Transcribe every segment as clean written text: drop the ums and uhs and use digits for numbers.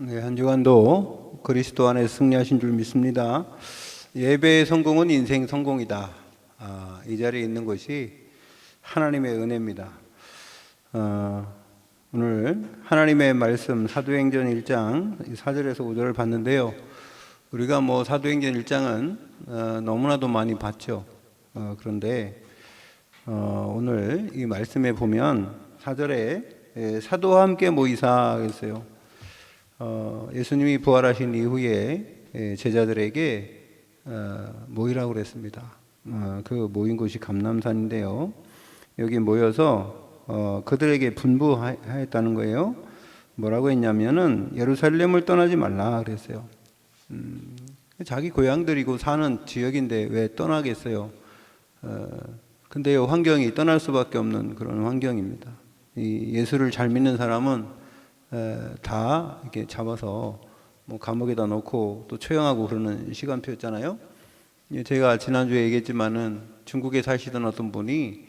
네, 한 주간도 그리스도 안에 승리하신 줄 믿습니다. 예배의 성공은 인생 성공이다. 이 자리에 있는 것이 하나님의 은혜입니다. 오늘 하나님의 말씀 사도행전 1장 4절에서 5절을 봤는데요. 우리가 사도행전 1장은 너무나도 많이 봤죠. 그런데 오늘 이 말씀에 보면 4절에 사도와 함께 모이사 했어요. 예수님이 부활하신 이후에 제자들에게 모이라고 그랬습니다. 그 모인 곳이 감람산인데요. 여기 모여서 그들에게 분부하였다는 거예요. 뭐라고 했냐면은 예루살렘을 떠나지 말라 그랬어요. 자기 고향들이고 사는 지역인데 왜 떠나겠어요? 근데 환경이 떠날 수밖에 없는 그런 환경입니다. 이 예수를 잘 믿는 사람은 다 이렇게 잡아서 감옥에다 놓고 또 처형하고 그러는 시간표였잖아요. 제가 지난주에 얘기했지만은 중국에 사시던 어떤 분이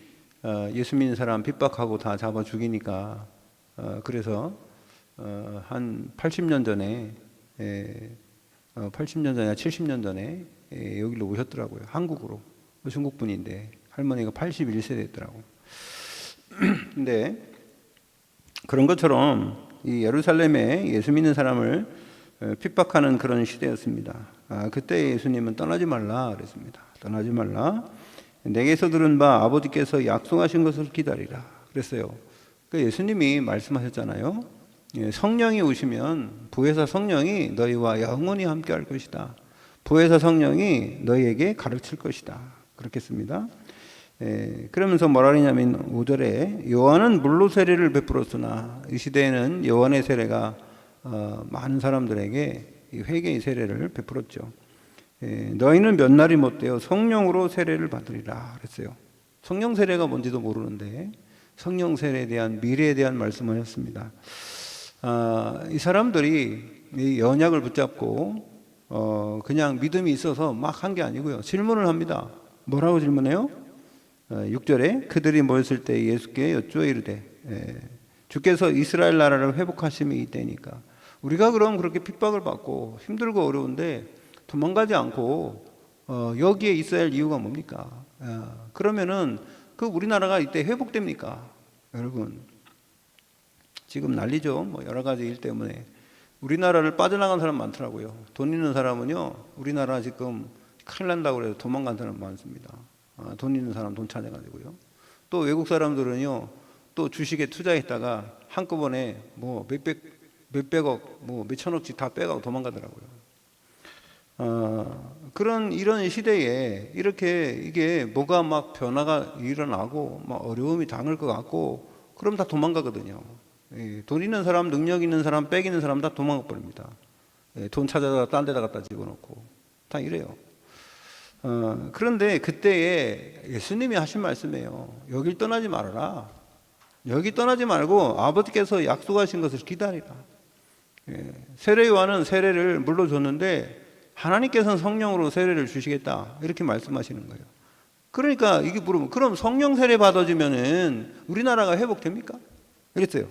예수 믿는 사람 핍박하고 다 잡아 죽이니까 그래서 한 80년 전에 80년 전이나 70년 전에 여기로 오셨더라고요. 한국으로. 중국 분인데 할머니가 81세였더라고요. 근데 그런 것처럼 이 예루살렘에 예수 믿는 사람을 핍박하는 그런 시대였습니다. 그때 예수님은 떠나지 말라 그랬습니다. 떠나지 말라. 내게서 들은 바 아버지께서 약속하신 것을 기다리라 그랬어요. 예수님이 말씀하셨잖아요. 성령이 오시면 부회사 성령이 너희와 영원히 함께 할 것이다. 부회사 성령이 너희에게 가르칠 것이다. 그렇게 했습니다. 그러면서 뭐라 그러냐면 5절에 요한은 물로 세례를 베풀었으나 이 시대에는 요한의 세례가 많은 사람들에게 회개의 세례를 베풀었죠. 너희는 몇 날이 못되어 성령으로 세례를 받으리라 그랬어요. 성령 세례가 뭔지도 모르는데 성령 세례에 대한 미래에 대한 말씀을 했습니다. 이 사람들이 이 언약을 붙잡고 그냥 믿음이 있어서 막 한 게 아니고요. 질문을 합니다. 뭐라고 질문해요? 6절에 그들이 모였을 때 예수께 여쭈어 이르되 주께서 이스라엘 나라를 회복하심이 이때니까 우리가 그럼 그렇게 핍박을 받고 힘들고 어려운데 도망가지 않고 여기에 있어야 할 이유가 뭡니까? 그러면은 그 우리나라가 이때 회복됩니까? 여러분 지금 난리죠. 여러 가지 일 때문에 우리나라를 빠져나간 사람 많더라고요. 돈 있는 사람은요 우리나라 지금 큰일 난다고 해서 도망간 사람 많습니다. 돈 있는 사람 돈 찾아가지고요. 또 외국 사람들은요 또 주식에 투자했다가 한꺼번에 몇백억 몇천억씩 다 빼가고 도망가더라고요. 이런 시대에 이렇게 이게 뭐가 막 변화가 일어나고 막 어려움이 당할 것 같고 그럼 다 도망가거든요. 돈 있는 사람, 능력 있는 사람, 빽 있는 사람 다 도망가 버립니다. 돈 찾아다가 딴 데다 갖다 집어넣고 다 이래요. 그런데 그때에 예수님이 하신 말씀이에요. 여길 떠나지 말아라. 여기 떠나지 말고 아버지께서 약속하신 것을 기다리라. 세례 요한은 세례를 물로 줬는데 하나님께서는 성령으로 세례를 주시겠다 이렇게 말씀하시는 거예요. 그러니까 이게 물으면 그럼 성령 세례 받아주면은 우리나라가 회복됩니까? 그랬어요.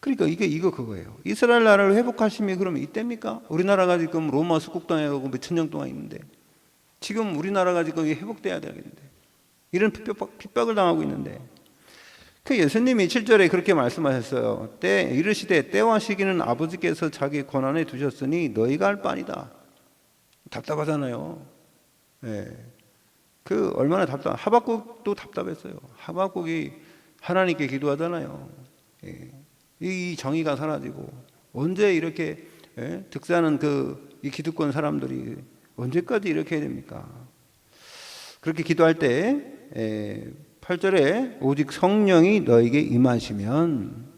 그러니까 이거 그거예요. 이스라엘 나라를 회복하심이 그러면 이때입니까? 우리나라가 지금 로마 숙국당해가고 몇천 년 동안 있는데 지금 우리나라가 지금 회복돼야 되겠는데 이런 핍박을 당하고 있는데 그 예수님이 7절에 그렇게 말씀하셨어요. 이르시되 때와 시기는 아버지께서 자기 권한에 두셨으니 너희가 할 바니다. 답답하잖아요. 그 얼마나 하박국도 답답했어요. 하박국이 하나님께 기도하잖아요. 이 정의가 사라지고 언제 이렇게 득세하는 이 기득권 사람들이 언제까지 이렇게 해야 됩니까? 그렇게 기도할 때 8절에 오직 성령이 너에게 임하시면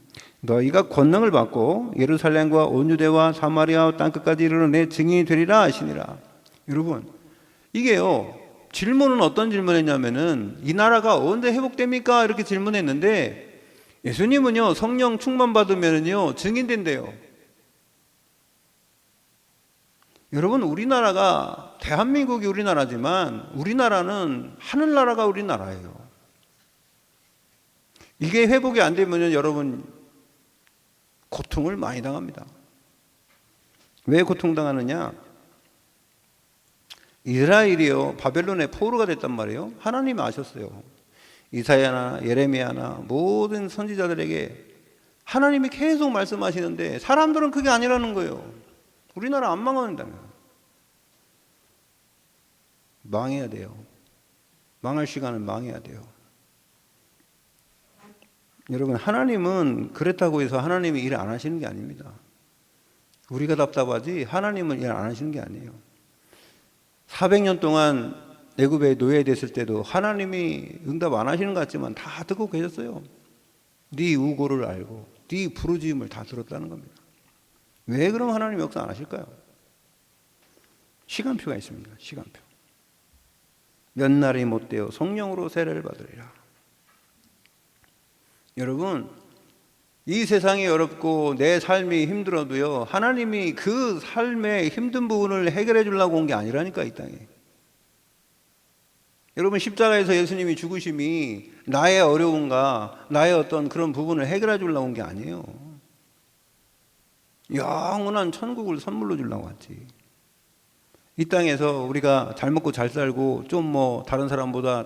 너희가 권능을 받고 예루살렘과 온 유대와 사마리아와 땅끝까지 이르러 내 증인이 되리라 하시니라. 여러분 이게요 질문은 어떤 질문했냐면은 이 나라가 언제 회복됩니까? 이렇게 질문했는데 예수님은요 성령 충만 받으면은요 증인된대요. 여러분 우리나라가 대한민국이 우리나라지만 우리나라는 하늘나라가 우리나라예요. 이게 회복이 안 되면 여러분 고통을 많이 당합니다. 왜 고통당하느냐? 이스라엘이요 바벨론의 포로가 됐단 말이에요. 하나님이 아셨어요. 이사야나 예레미야나 모든 선지자들에게 하나님이 계속 말씀하시는데 사람들은 그게 아니라는 거예요. 우리나라 안 망한다면 망해야 돼요. 망할 시간은 망해야 돼요. 여러분, 하나님은 그랬다고 해서 하나님이 일 안 하시는 게 아닙니다. 우리가 답답하지 하나님은 일 안 하시는 게 아니에요. 400년 동안 애굽에 노예됐을 때도 하나님이 응답 안 하시는 것 같지만 다 듣고 계셨어요. 네 우고를 알고 네 부르짖음을 다 들었다는 겁니다. 왜 그럼 하나님 역사 안 하실까요? 시간표가 있습니다. 시간표. 몇 날이 못되어 성령으로 세례를 받으리라. 여러분, 이 세상이 어렵고 내 삶이 힘들어도요, 하나님이 그 삶의 힘든 부분을 해결해 주려고 온 게 아니라니까, 이 땅에. 여러분, 십자가에서 예수님이 죽으심이 나의 어려움과 나의 어떤 그런 부분을 해결해 주려고 온 게 아니에요. 영원한 천국을 선물로 주려고 왔지. 이 땅에서 우리가 잘 먹고 잘 살고 좀 뭐 다른 사람보다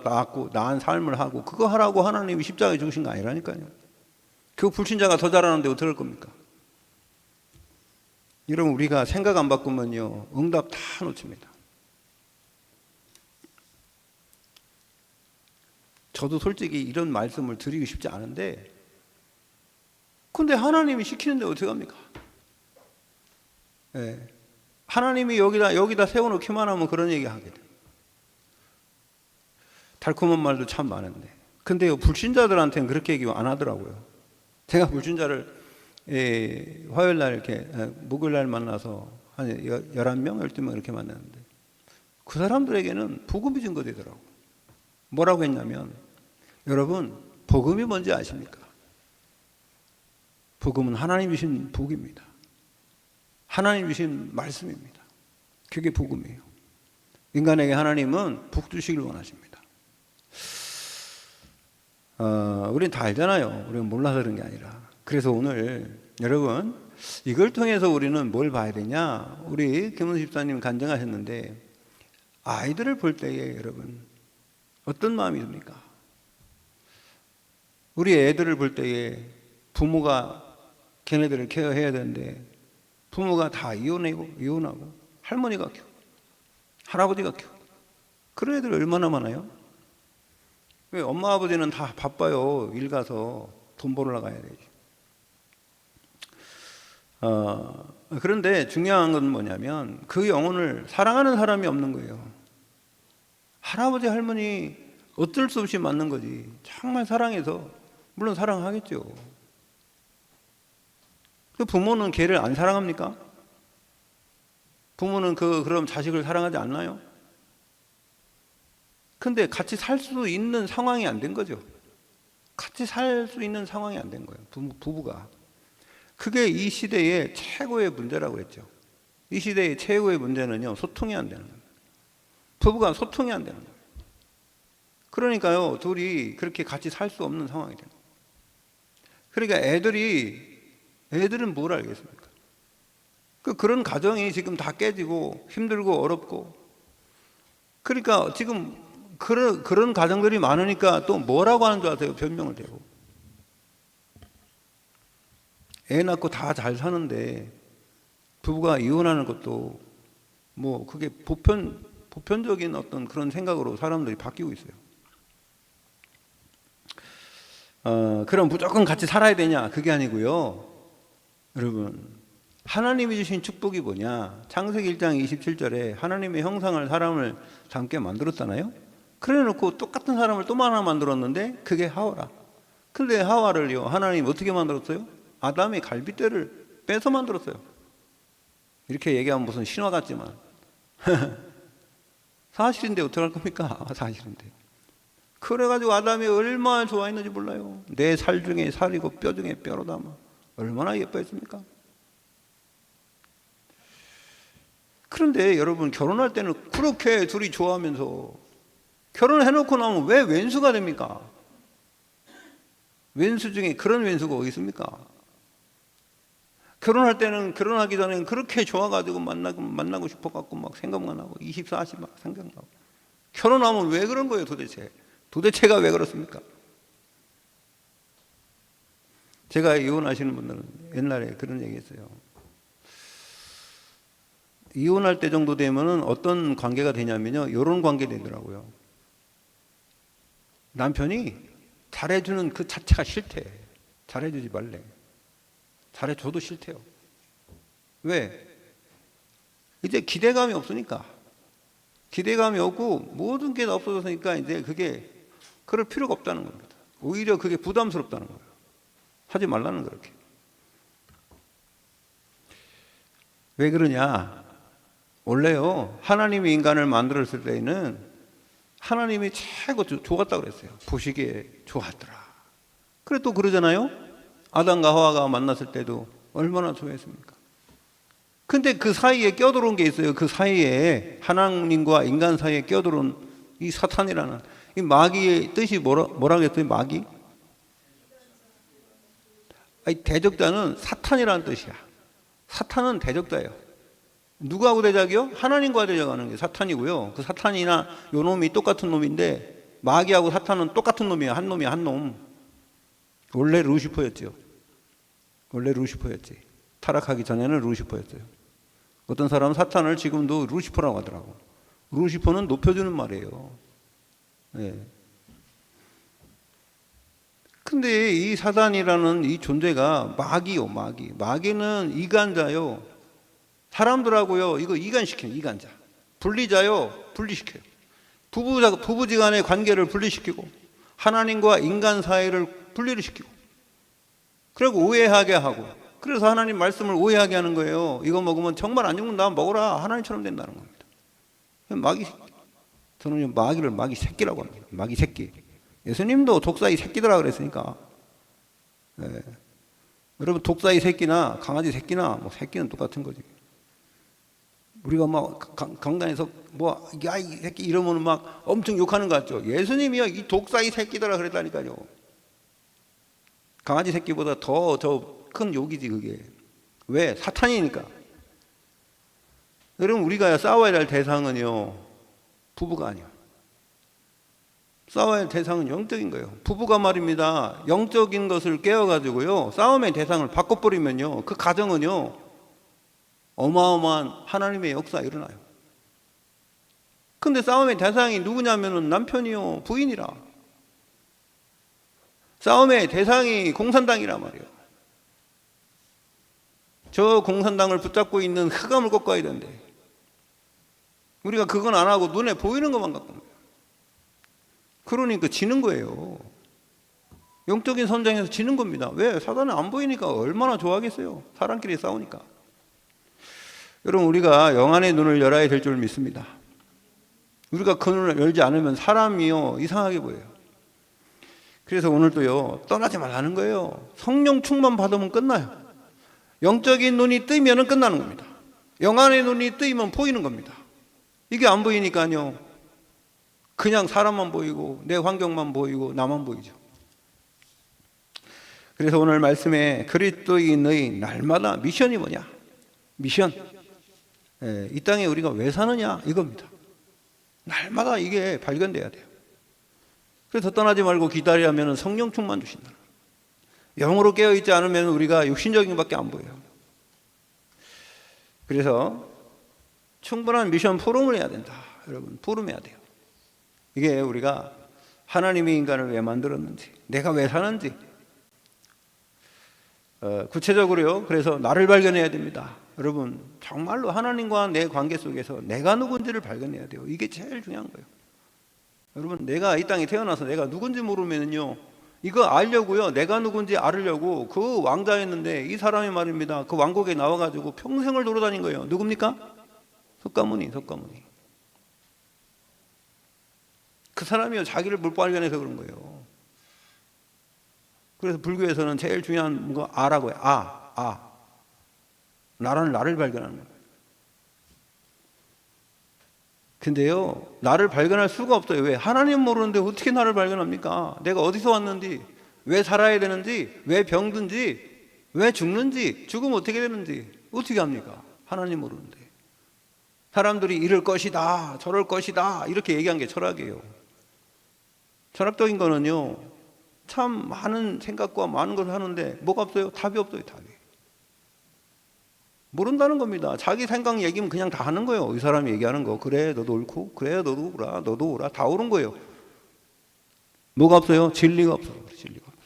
나은 삶을 하고 그거 하라고 하나님이 십자가에 죽으신 거 아니라니까요. 그 불신자가 더 잘하는데 어떻게 할 겁니까? 여러분, 우리가 생각 안 바꾸면요 응답 다 놓칩니다. 저도 솔직히 이런 말씀을 드리고 싶지 않은데 근데 하나님이 시키는데 어떻게 합니까? 네. 하나님이 여기다 세워놓기만 하면 그런 얘기 하게 돼요. 달콤한 말도 참 많은데 근데요 불신자들한테는 그렇게 얘기 안 하더라고요. 제가 불신자를 화요일날 이렇게 목요일날 만나서 한 11명, 12명 이렇게 만났는데 그 사람들에게는 복음이 증거되더라고요. 뭐라고 했냐면 여러분 복음이 뭔지 아십니까? 복음은 하나님 주신 복입니다. 하나님 주신 말씀입니다. 그게 복음이에요. 인간에게 하나님은 복 주시길 원하십니다. 우린 다 알잖아요. 우리는 몰라서 그런 게 아니라. 그래서 오늘 여러분 이걸 통해서 우리는 뭘 봐야 되냐? 우리 김은수 집사님 간증하셨는데 아이들을 볼 때에 여러분 어떤 마음이 듭니까? 우리 애들을 볼 때에 부모가 걔네들을 케어해야 되는데 부모가 다 이혼하고 할머니가 키우고 할아버지가 키우고 그런 애들 얼마나 많아요? 왜 엄마 아버지는 다 바빠요. 일 가서 돈 벌러 가야 되지. 그런데 중요한 건 뭐냐면 그 영혼을 사랑하는 사람이 없는 거예요. 할아버지 할머니 어쩔 수 없이 맞는 거지. 정말 사랑해서 물론 사랑하겠죠. 그 부모는 걔를 안 사랑합니까? 부모는 그럼 자식을 사랑하지 않나요? 근데 같이 살 수 있는 상황이 안 된 거죠. 같이 살 수 있는 상황이 안 된 거예요. 부부가. 그게 이 시대의 최고의 문제라고 했죠. 이 시대의 최고의 문제는요, 소통이 안 되는 거예요. 부부가 소통이 안 되는 거예요. 그러니까요, 둘이 그렇게 같이 살 수 없는 상황이 되는 거예요. 그러니까 애들은 뭘 알겠습니까? 그런 가정이 지금 다 깨지고 힘들고 어렵고 그러니까 지금 그런 가정들이 많으니까 또 뭐라고 하는 줄 아세요? 변명을 대고 애 낳고 다 잘 사는데 부부가 이혼하는 것도 뭐 그게 보편적인 어떤 그런 생각으로 사람들이 바뀌고 있어요. 그럼 무조건 같이 살아야 되냐? 그게 아니고요. 여러분, 하나님이 주신 축복이 뭐냐? 창세기 1장 27절에 하나님의 형상을 사람을 함께 만들었잖아요. 그래 놓고 똑같은 사람을 또 하나 만들었는데 그게 하와라. 근데 하와를요 하나님 어떻게 만들었어요? 아담의 갈빗대를 빼서 만들었어요. 이렇게 얘기하면 무슨 신화 같지만 사실인데 어떡할 겁니까? 사실인데. 그래가지고 아담이 얼마나 좋아했는지 몰라요. 내 살 중에 살이고 뼈 중에 뼈로 담아 얼마나 예뻐했습니까? 그런데 여러분 결혼할 때는 그렇게 둘이 좋아하면서 결혼해놓고 나면 왜 왼수가 됩니까? 왼수 중에 그런 왼수가 어디 있습니까? 결혼할 때는 결혼하기 전에는 그렇게 좋아가지고 만나고 싶어갖고 막 생각만 하고 24시 막 생각나고 결혼하면 왜 그런 거예요 도대체? 도대체가 왜 그렇습니까? 제가 이혼하시는 분들은 옛날에 그런 얘기 했어요. 이혼할 때 정도 되면은 어떤 관계가 되냐면요. 이런 관계 되더라고요. 남편이 잘해주는 그 자체가 싫대. 잘해주지 말래. 잘해줘도 싫대요. 왜? 이제 기대감이 없으니까. 기대감이 없고 모든 게 다 없어졌으니까 이제 그게 그럴 필요가 없다는 겁니다. 오히려 그게 부담스럽다는 거예요. 하지 말라는 그렇게. 왜 그러냐? 원래요 하나님이 인간을 만들었을 때에는 하나님이 최고 좋았다고 그랬어요. 보시기에 좋았더라. 그래 또 그러잖아요. 아담과 하와가 만났을 때도 얼마나 좋아했습니까? 근데 그 사이에 껴들어온 게 있어요. 그 사이에 하나님과 인간 사이에 껴들어온 이 사탄이라는 이 마귀의 뜻이 뭐라고 했어요? 마귀? 아니, 대적자는 사탄이라는 뜻이야. 사탄은 대적자예요. 누구하고 대적이요? 하나님과 대적하는 게 사탄이고요. 그 사탄이나 요 놈이 똑같은 놈인데 마귀하고 사탄은 똑같은 놈이에요. 한 놈이 한 놈. 원래 루시퍼였죠. 원래 루시퍼였지. 타락하기 전에는 루시퍼였어요. 어떤 사람은 사탄을 지금도 루시퍼라고 하더라고. 루시퍼는 높여주는 말이에요. 네. 근데 이 사단이라는 이 존재가 마귀요, 마귀. 마귀는 이간자요. 사람들하고요, 이거 이간시켜요, 이간자. 분리자요, 분리시켜요. 부부지간의 관계를 분리시키고, 하나님과 인간 사이를 분리를 시키고, 그리고 오해하게 하고, 그래서 하나님 말씀을 오해하게 하는 거예요. 이거 먹으면 정말 안 죽는다, 먹어라. 하나님처럼 된다는 겁니다. 마귀, 저는 마귀를 마귀 새끼라고 합니다. 마귀 새끼. 예수님도 독사이 새끼들아 그랬으니까. 네. 여러분 독사이 새끼나 강아지 새끼나 뭐 새끼는 똑같은 거지. 우리가 막 강단에서 뭐 야 이 새끼 이러면 막 엄청 욕하는 거 같죠. 예수님이요 이 독사이 새끼들아 그랬다니까요. 강아지 새끼보다 더 큰 욕이지 그게. 왜? 사탄이니까. 여러분 우리가 싸워야 할 대상은요 부부가 아니야. 싸워야 할 대상은 영적인 거예요. 부부가 말입니다. 영적인 것을 깨워가지고요. 싸움의 대상을 바꿔버리면요. 그 가정은요. 어마어마한 하나님의 역사가 일어나요. 근데 싸움의 대상이 누구냐면은 남편이요. 부인이라. 싸움의 대상이 공산당이란 말이에요. 저 공산당을 붙잡고 있는 흑암을 꺾어야 되는데 우리가 그건 안 하고 눈에 보이는 것만 갖고 있는 거예요. 그러니까 지는 거예요. 영적인 선장에서 지는 겁니다. 왜? 사단은 안 보이니까 얼마나 좋아하겠어요. 사람끼리 싸우니까. 여러분 우리가 영안의 눈을 열어야 될 줄 믿습니다. 우리가 그 눈을 열지 않으면 사람이요 이상하게 보여요. 그래서 오늘도요 떠나지 말라는 거예요. 성령 충만 받으면 끝나요. 영적인 눈이 뜨면 끝나는 겁니다. 영안의 눈이 뜨이면 보이는 겁니다. 이게 안 보이니까요 그냥 사람만 보이고 내 환경만 보이고 나만 보이죠. 그래서 오늘 말씀에 그리스도인의 날마다 미션이 뭐냐? 미션. 이 땅에 우리가 왜 사느냐? 이겁니다. 날마다 이게 발견돼야 돼요. 그래서 떠나지 말고 기다리면 성령 충만 주신다. 영으로 깨어있지 않으면 우리가 육신적인 것밖에 안 보여요. 그래서 충분한 미션 포럼을 해야 된다. 여러분 포럼해야 돼요. 이게 우리가 하나님이 인간을 왜 만들었는지 내가 왜 사는지 구체적으로요. 그래서 나를 발견해야 됩니다. 여러분 정말로 하나님과 내 관계 속에서 내가 누군지를 발견해야 돼요. 이게 제일 중요한 거예요. 여러분 내가 이 땅에 태어나서 내가 누군지 모르면요 이거 알려고요. 내가 누군지 알으려고 그 왕자였는데 이 사람이 말입니다. 그 왕국에 나와가지고 평생을 돌아다닌 거예요. 누굽니까? 석가모니. 그 사람이요 자기를 못 발견해서 그런 거예요. 그래서 불교에서는 제일 중요한 거 아라고 해요. 나를 발견하는 거예요. 근데요 나를 발견할 수가 없어요. 왜? 하나님 모르는데 어떻게 나를 발견합니까? 내가 어디서 왔는지 왜 살아야 되는지 왜 병든지 왜 죽는지, 죽으면 어떻게 되는지 어떻게 합니까? 하나님 모르는데. 사람들이 이럴 것이다, 저럴 것이다 이렇게 얘기한 게 철학이에요. 철학적인 거는요, 참 많은 생각과 많은 것을 하는데 뭐가 없어요? 답이 없어요. 답이. 모른다는 겁니다. 자기 생각 얘기면 그냥 다 하는 거예요. 이 사람이 얘기하는 거. 그래 너도 옳고, 그래 너도 옳아, 너도 옳아, 다 옳은 거예요. 뭐가 없어요? 진리가 없어요. 진리가 없어요.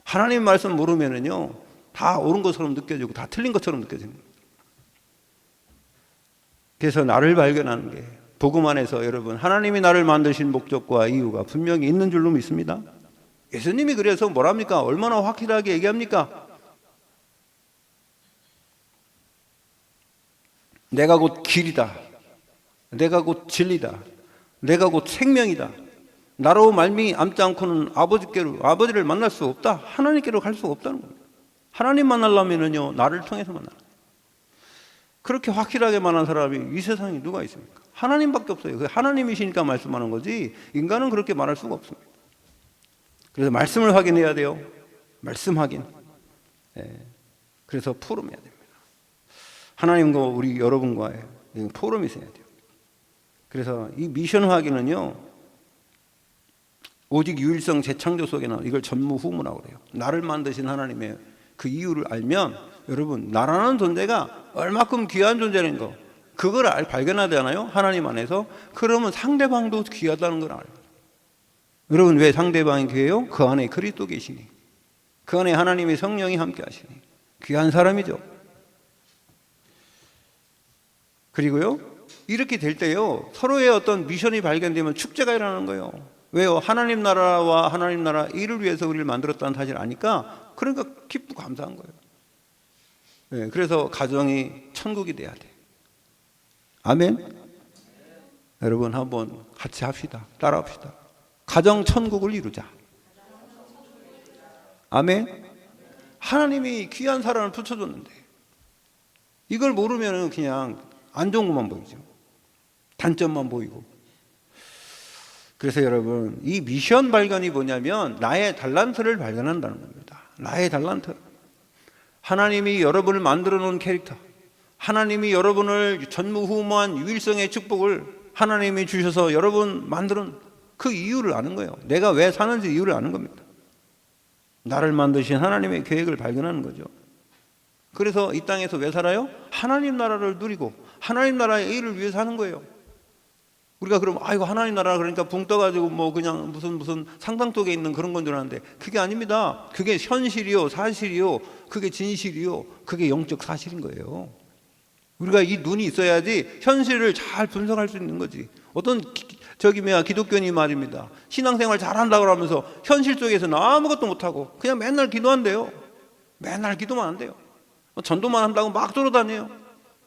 하나님 말씀 모르면은요, 다 옳은 것처럼 느껴지고 다 틀린 것처럼 느껴지는 거예요. 그래서 나를 발견하는 게, 복음 안에서 여러분, 하나님이 나를 만드신 목적과 이유가 분명히 있는 줄로 믿습니다. 예수님이 그래서 뭐랍니까? 얼마나 확실하게 얘기합니까? 내가 곧 길이다. 내가 곧 진리다. 내가 곧 생명이다. 나로 말미암지 않고는 아버지를 만날 수 없다. 하나님께로 갈 수가 없다는 겁니다. 하나님 만나려면요, 나를 통해서 만나는 거예요. 그렇게 확실하게 말한 사람이 이 세상에 누가 있습니까? 하나님밖에 없어요. 하나님이시니까 말씀하는 거지 인간은 그렇게 말할 수가 없습니다. 그래서 말씀을 확인해야 돼요. 말씀 확인. 그래서 포럼해야 됩니다. 하나님과 우리 여러분과의 포럼이 있어야 돼요. 그래서 이 미션 확인은요, 오직 유일성 재창조 속에는 이걸 전무후무라고 그래요. 나를 만드신 하나님의 그 이유를 알면, 여러분, 나라는 존재가 얼마큼 귀한 존재라는 거, 그걸 발견하잖아요. 하나님 안에서. 그러면 상대방도 귀하다는 걸 알아요. 여러분, 왜 상대방이 귀해요? 그 안에 그리스도 계시니, 그 안에 하나님의 성령이 함께 하시니 귀한 사람이죠. 그리고요, 이렇게 될 때요, 서로의 어떤 미션이 발견되면 축제가 일어나는 거예요. 왜요? 하나님 나라와 하나님 나라 일을 위해서 우리를 만들었다는 사실을 아니까, 그러니까 기쁘고 감사한 거예요. 그래서 가정이 천국이 돼야 돼. 아멘. 여러분, 한번 같이 합시다. 따라합시다. 가정 천국을 이루자. 아멘. 하나님이 귀한 사람을 붙여줬는데 이걸 모르면 그냥 안 좋은 것만 보이죠. 단점만 보이고. 그래서 여러분, 이 미션 발견이 뭐냐면 나의 달란트를 발견한다는 겁니다. 나의 달란트. 하나님이 여러분을 만들어 놓은 캐릭터, 하나님이 여러분을 전무후무한 유일성의 축복을 하나님이 주셔서 여러분 만드는 그 이유를 아는 거예요. 내가 왜 사는지 이유를 아는 겁니다. 나를 만드신 하나님의 계획을 발견하는 거죠. 그래서 이 땅에서 왜 살아요? 하나님 나라를 누리고 하나님 나라의 일을 위해서 사는 거예요. 우리가 그럼 이거 하나님 나라 그러니까 붕 떠가지고 뭐 그냥 무슨 상상 속에 있는 그런 건 줄 아는데 그게 아닙니다. 그게 현실이요, 사실이요, 그게 진실이요, 그게 영적 사실인 거예요. 우리가 이 눈이 있어야지 현실을 잘 분석할 수 있는 거지. 어떤 기독교인이 말입니다. 신앙생활 잘한다고 하면서 현실 속에서는 아무것도 못하고 그냥 맨날 기도한대요. 맨날 기도만 한대요. 전도만 한다고 막 돌아다녀요.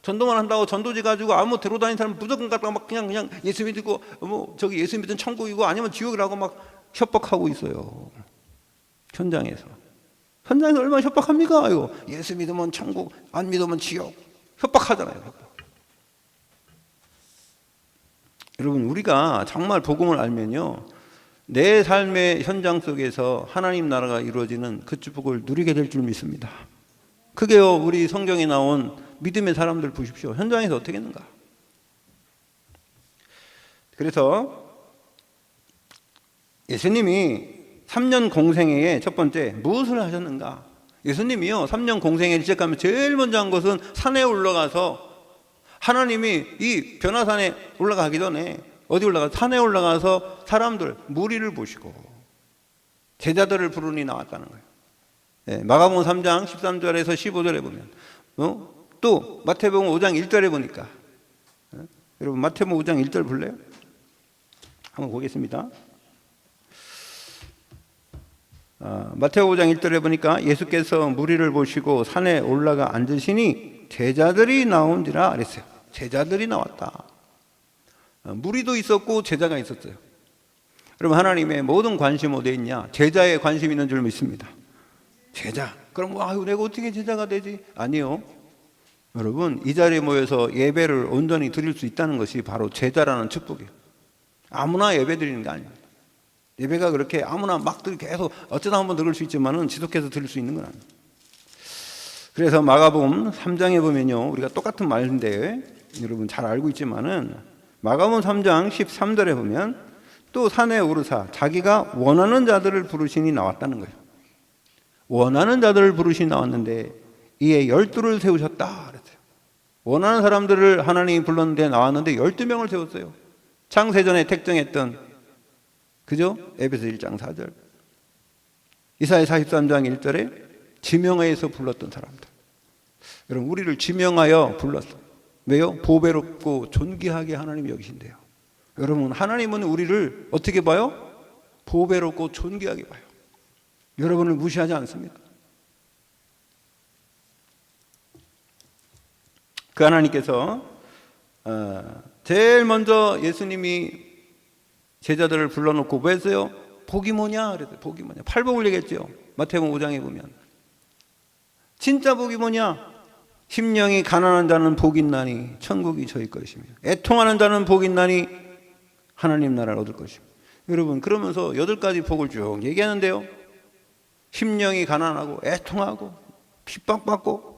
전도만 한다고 전도지 가지고 아무 데로 다니는 사람 무조건 갖다가 막 그냥 예수 믿고 예수 믿은 천국이고 아니면 지옥이라고 막 협박하고 있어요. 현장에서 얼마나 협박합니까? 이거 예수 믿으면 천국, 안 믿으면 지옥. 협박하잖아요. 여러분, 우리가 정말 복음을 알면요, 내 삶의 현장 속에서 하나님 나라가 이루어지는 그 축복을 누리게 될 줄 믿습니다. 그게요, 우리 성경에 나온 믿음의 사람들 보십시오. 현장에서 어떻게 했는가. 그래서 예수님이 3년 공생애의 첫 번째 무엇을 하셨는가. 예수님이요, 3년 공생애를 시작하면 제일 먼저 한 것은 산에 올라가서, 하나님이 이 변화산에 올라가기 전에 어디 올라가서, 산에 올라가서 사람들 무리를 보시고 제자들을 부르니 나왔다는 거예요. 마가복음 3장 13절에서 15절에 보면, 또 마태복음 5장 1절에 보니까, 여러분 마태복음 5장 1절 볼래요? 한번 보겠습니다. 마태복음 5장 1절에 보니까 예수께서 무리를 보시고 산에 올라가 앉으시니 제자들이 나온지라 그랬어요. 제자들이 나왔다. 무리도 있었고 제자가 있었어요. 여러분, 하나님의 모든 관심 어디에 있냐? 제자에 관심 있는 줄 믿습니다. 제자. 그럼 내가 어떻게 제자가 되지? 아니요. 여러분, 이 자리에 모여서 예배를 온전히 드릴 수 있다는 것이 바로 제자라는 축복이에요. 아무나 예배 드리는 게 아닙니다. 예배가 그렇게 아무나 막 계속 어쩌다 한번 들을 수 있지만은 지속해서 들을 수 있는 건 아닙니다. 그래서 마가복음 3장에 보면요, 우리가 똑같은 말인데 여러분 잘 알고 있지만은 마가복음 3장 13절에 보면 또 산에 오르사 자기가 원하는 자들을 부르시니 나왔다는 거예요. 원하는 자들을 부르시니 나왔는데 이에 12를 세우셨다 그랬어요. 원하는 사람들을 하나님이 불렀는데 나왔는데 12명을 세웠어요. 창세전에 택정했던, 그죠? 에베소 1장 4절, 이사야 43장 1절에 지명하여서 불렀던 사람들. 여러분, 우리를 지명하여 불렀어요. 왜요? 보배롭고 존귀하게 하나님이 여기신대요. 여러분, 하나님은 우리를 어떻게 봐요? 보배롭고 존귀하게 봐요. 여러분을 무시하지 않습니다. 그 하나님께서 제일 먼저 예수님이 제자들을 불러놓고 뭐 했어요? 복이 뭐냐? 그랬어요. 복이 뭐냐? 팔복을 얘기했죠. 마태복음 5장에 보면. 진짜 복이 뭐냐? 심령이 가난한 자는 복이 있나니 천국이 저희 것이며 애통하는 자는 복이 있나니 하나님 나라를 얻을 것이며. 여러분, 그러면서 8가지 복을 쭉 얘기하는데요, 심령이 가난하고 애통하고 핍박받고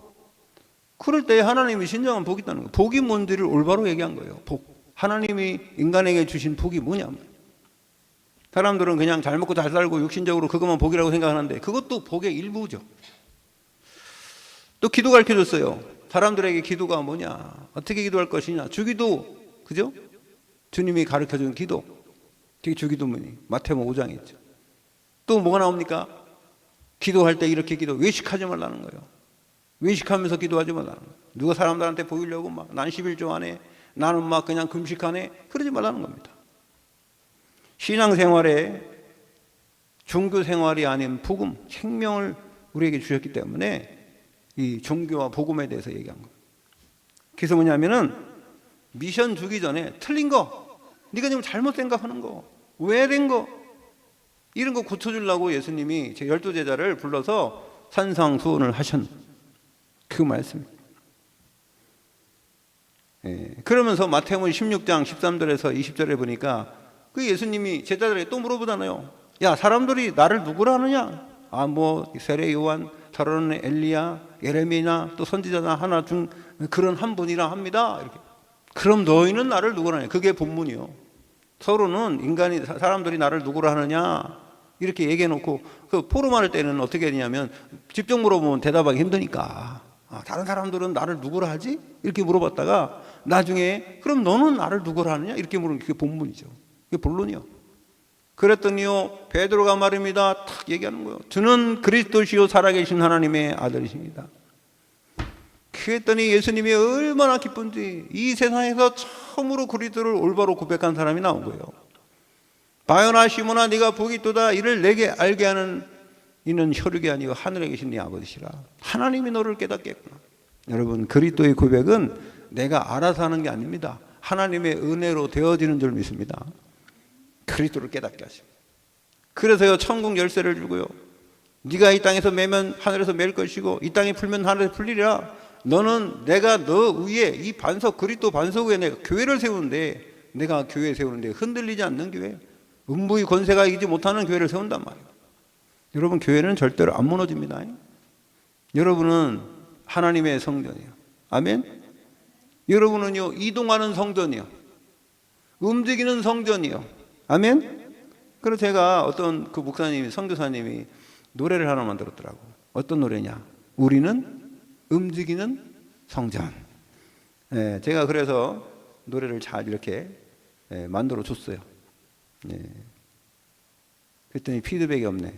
그럴 때 하나님이 진정한 복이 있다는 거예요. 복이 뭔지를 올바로 얘기한 거예요. 복. 하나님이 인간에게 주신 복이 뭐냐. 사람들은 그냥 잘 먹고 잘 살고 육신적으로 그것만 복이라고 생각하는데 그것도 복의 일부죠. 또 기도 가르쳐줬어요. 사람들에게 기도가 뭐냐, 어떻게 기도할 것이냐, 주기도, 그죠? 주님이 가르쳐준 기도, 그게 주기도문이 마태복음 5장에 있죠. 또 뭐가 나옵니까? 기도할 때 이렇게 기도, 외식하지 말라는 거예요. 외식하면서 기도하지 말라는 거예요. 누가 사람들한테 보이려고 막 난 11조 안에, 나는 막 그냥 금식하네, 그러지 말라는 겁니다. 신앙생활에 종교 생활이 아닌 복음, 생명을 우리에게 주셨기 때문에 이 종교와 복음에 대해서 얘기한 거예요. 그래서 뭐냐면은 미션 주기 전에 틀린 거, 네가 지금 잘못 생각하는 거, 오해된 거, 이런 거 고쳐주려고 예수님이 제 12제자를 불러서 산상수훈을 하신 그 말씀입니다. 그러면서 마태복음 16장 13절에서 20절에 보니까 그 예수님이 제자들에게 또 물어보잖아요. 야, 사람들이 나를 누구라 하느냐? 뭐 세례 요한, 다른 엘리야, 예레미야, 또 선지자나 하나 중 그런 한 분이라 합니다. 이렇게. 그럼 너희는 나를 누구라 하냐? 그게 본문이요. 서로는 인간이, 사람들이 나를 누구라 하느냐 이렇게 얘기해 놓고 그 포럼할 때는 어떻게 되냐면 직접 물어보면 대답하기 힘드니까 다른 사람들은 나를 누구라 하지? 이렇게 물어봤다가 나중에 그럼 너는 나를 누구라 하느냐? 이렇게 물으면 그게 본문이죠. 그게 본론이요. 그랬더니요, 베드로가 말입니다. 탁 얘기하는 거예요. 주는 그리스도시요 살아계신 하나님의 아들이십니다. 그랬더니 예수님이 얼마나 기쁜지 이 세상에서 처음으로 그리스도를 올바로 고백한 사람이 나온 거예요. 바요나 시몬아 네가 복이 있도다. 이를 내게 알게 하는 이는 혈육이 아니고 하늘에 계신 네 아버지시라. 하나님이 너를 깨닫게 했구나. 여러분, 그리스도의 고백은 내가 알아서 하는 게 아닙니다. 하나님의 은혜로 되어지는 줄 믿습니다. 그리스도를 깨닫게 하십니다. 그래서요, 천국 열쇠를 주고요, 네가 이 땅에서 매면 하늘에서 맬 것이고 이 땅에 풀면 하늘에서 풀리리라. 너는 내가 너 위에 이 반석, 그리스도 반석 위에 내가 교회를 세우는데, 내가 교회 세우는데 흔들리지 않는 교회, 음부의 권세가 이기지 못하는 교회를 세운단 말이에요. 여러분, 교회는 절대로 안 무너집니다. 여러분은 하나님의 성전이에요. 아멘. 여러분은요, 이동하는 성전이요, 움직이는 성전이요. 아멘. 그래서 제가 어떤 그 목사님이, 선교사님이 노래를 하나 만들었더라고. 어떤 노래냐? 우리는 움직이는 성전. 제가 그래서 노래를 잘 이렇게 만들어 줬어요. 그랬더니 피드백이 없네.